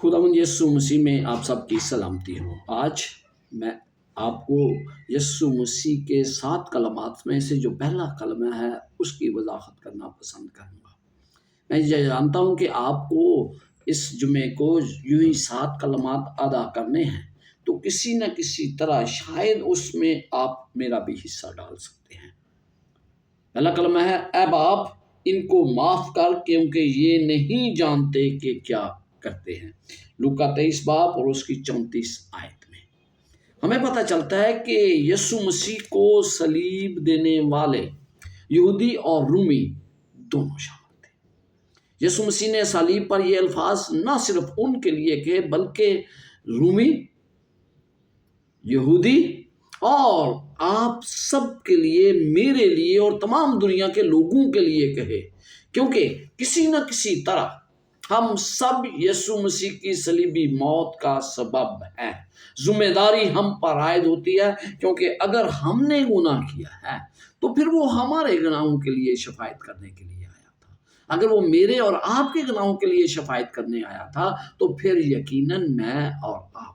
خداوند یسوع مسیح میں آپ سب کی سلامتی ہو۔ آج میں آپ کو یسوع مسیح کے 7 کلمات میں سے جو پہلا کلمہ ہے اس کی وضاحت کرنا پسند کروں گا۔ میں یہ جانتا ہوں کہ آپ کو اس جمعے کو یوں ہی 7 کلمات ادا کرنے ہیں، تو کسی نہ کسی طرح شاید اس میں آپ میرا بھی حصہ ڈال سکتے ہیں۔ پہلا کلمہ ہے، اے باپ ان کو معاف کر کیونکہ یہ نہیں جانتے کہ کیا کرتے ہیں۔ لوکا 23 باب اور اس کی 34 آیت میں ہمیں پتہ چلتا ہے کہ یسوع مسیح کو صلیب دینے والے یہودی اور رومی دونوں شامل تھے۔ یسوع مسیح نے صلیب پر یہ الفاظ نہ صرف ان کے لیے کہے بلکہ رومی، یہودی اور آپ سب کے لیے، میرے لیے اور تمام دنیا کے لوگوں کے لیے کہے، کیونکہ کسی نہ کسی طرح ہم سب یسوع مسیح کی صلیبی موت کا سبب ہیں۔ ذمہ داری ہم پر عائد ہوتی ہے، کیونکہ اگر ہم نے گناہ کیا ہے تو پھر وہ ہمارے گناہوں کے لیے شفاعت کرنے کے لیے آیا تھا۔ اگر وہ میرے اور آپ کے گناہوں کے لیے شفاعت کرنے آیا تھا تو پھر یقیناً میں اور آپ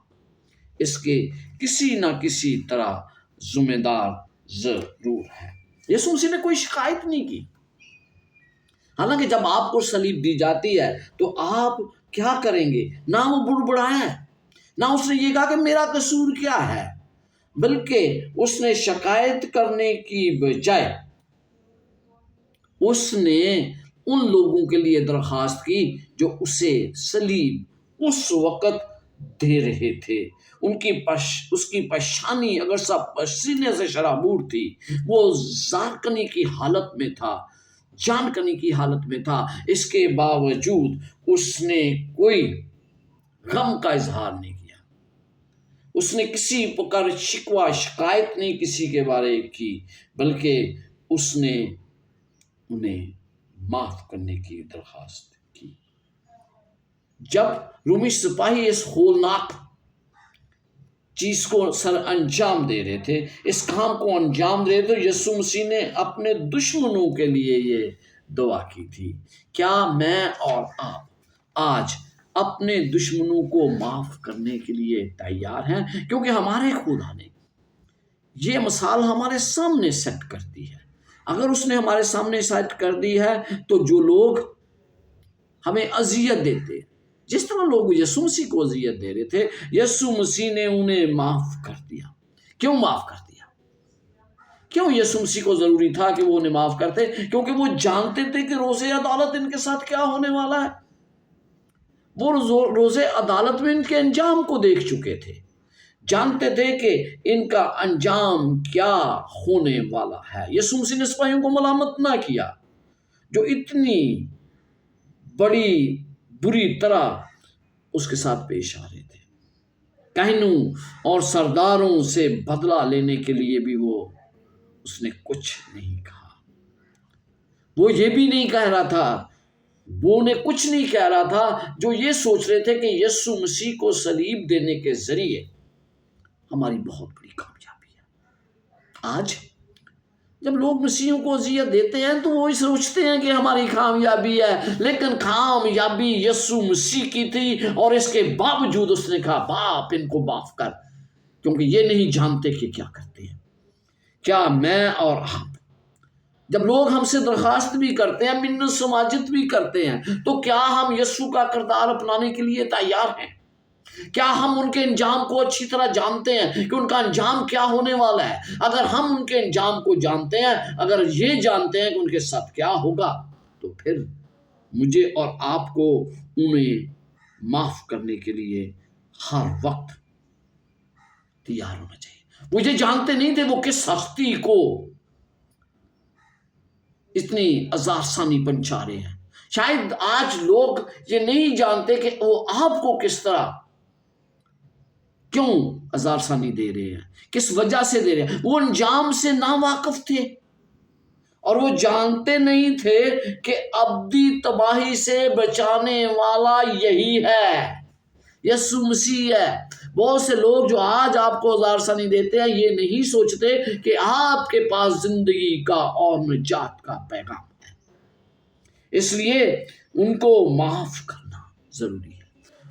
اس کے کسی نہ کسی طرح ذمہ دار ضرور ہیں۔ یسوع مسیح نے کوئی شکایت نہیں کی۔ حالانکہ جب آپ کو صلیب دی جاتی ہے تو آپ کیا کریں گے؟ نہ وہ بڑبڑایا، نہ اس نے یہ کہا کہ میرا قصور کیا ہے، بلکہ اس نے شکایت کرنے کی بجائے اس نے ان لوگوں کے لیے درخواست کی جو اسے صلیب اس وقت دے رہے تھے۔ اس کی پیشانی اگر سب پسینے سے شرابور تھی، وہ زارکنی کی حالت میں تھا، جان کنی کی حالت میں تھا، اس کے باوجود اس نے کوئی غم کا اظہار نہیں کیا۔ اس نے کسی پر شکوہ شکایت نہیں کسی کے بارے کی، بلکہ اس نے انہیں معاف کرنے کی درخواست کی۔ جب رومی سپاہی اس ہولناک چیز کو سر انجام دے رہے تھے، اس کام کو انجام دے رہے تھے، یسوع مسیح نے اپنے دشمنوں کے لیے یہ دعا کی تھی۔ کیا میں اور آپ آج اپنے دشمنوں کو معاف کرنے کے لیے تیار ہیں؟ کیونکہ ہمارے خدا نے یہ مثال ہمارے سامنے سیٹ کر دی ہے۔ اگر اس نے ہمارے سامنے سیٹ کر دی ہے تو جو لوگ ہمیں اذیت دیتے، جس طرح لوگ یسوع مسیح کو اذیت دے رہے تھے، یسوع مسیح نے انہیں معاف کر دیا۔ کیوں معاف کر دیا؟ کیوں یسوع مسیح کو ضروری تھا کہ وہ انہیں معاف کرتے؟ کیونکہ وہ جانتے تھے کہ روز عدالت ان کے ساتھ کیا ہونے والا ہے۔ وہ روز عدالت میں ان کے انجام کو دیکھ چکے تھے، جانتے تھے کہ ان کا انجام کیا ہونے والا ہے۔ یسوع مسیح نے سپاہیوں کو ملامت نہ کیا جو اتنی بڑی بری طرح اس کے ساتھ پیش آ رہے تھے۔ کاہنوں اور سرداروں سے بدلہ لینے کے لیے بھی اس نے کچھ نہیں کہا۔ وہ یہ بھی نہیں کہہ رہا تھا، وہ انہیں کچھ نہیں کہہ رہا تھا جو یہ سوچ رہے تھے کہ یسوع مسیح کو صلیب دینے کے ذریعے ہماری بہت بڑی کامیابی ہے۔ آج جب لوگ مسیحیوں کو اذیت دیتے ہیں تو وہ سوچتے ہیں کہ ہماری کامیابی ہے، لیکن کامیابی یسوع مسیح کی تھی، اور اس کے باوجود اس نے کہا باپ ان کو معاف کر کیونکہ یہ نہیں جانتے کہ کیا کرتے ہیں۔ کیا میں اور آپ جب لوگ ہم سے درخواست بھی کرتے ہیں، منت سماجت بھی کرتے ہیں، تو کیا ہم یسوع کا کردار اپنانے کے لیے تیار ہیں؟ کیا ہم ان کے انجام کو اچھی طرح جانتے ہیں کہ ان کا انجام کیا ہونے والا ہے؟ اگر ہم ان کے انجام کو جانتے ہیں، اگر یہ جانتے ہیں کہ ان کے ساتھ کیا ہوگا، تو پھر مجھے اور آپ کو انہیں معاف کرنے کے لیے ہر وقت تیار ہونا چاہیے۔ وہ یہ جانتے نہیں تھے وہ کس ہستی کو اتنی آزارسانی پہنچا رہے ہیں۔ شاید آج لوگ یہ نہیں جانتے کہ وہ آپ کو کس طرح کیوں آزارسانی دے رہے ہیں، کس وجہ سے دے رہے ہیں۔ وہ انجام سے ناواقف تھے اور وہ جانتے نہیں تھے کہ ابدی تباہی سے بچانے والا یہی ہے، یسوع مسیح ہے۔ بہت سے لوگ جو آج آپ کو آزارسانی دیتے ہیں یہ نہیں سوچتے کہ آپ کے پاس زندگی کا اور نجات کا پیغام ہے، اس لیے ان کو معاف کرنا ضروری ہے۔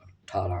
18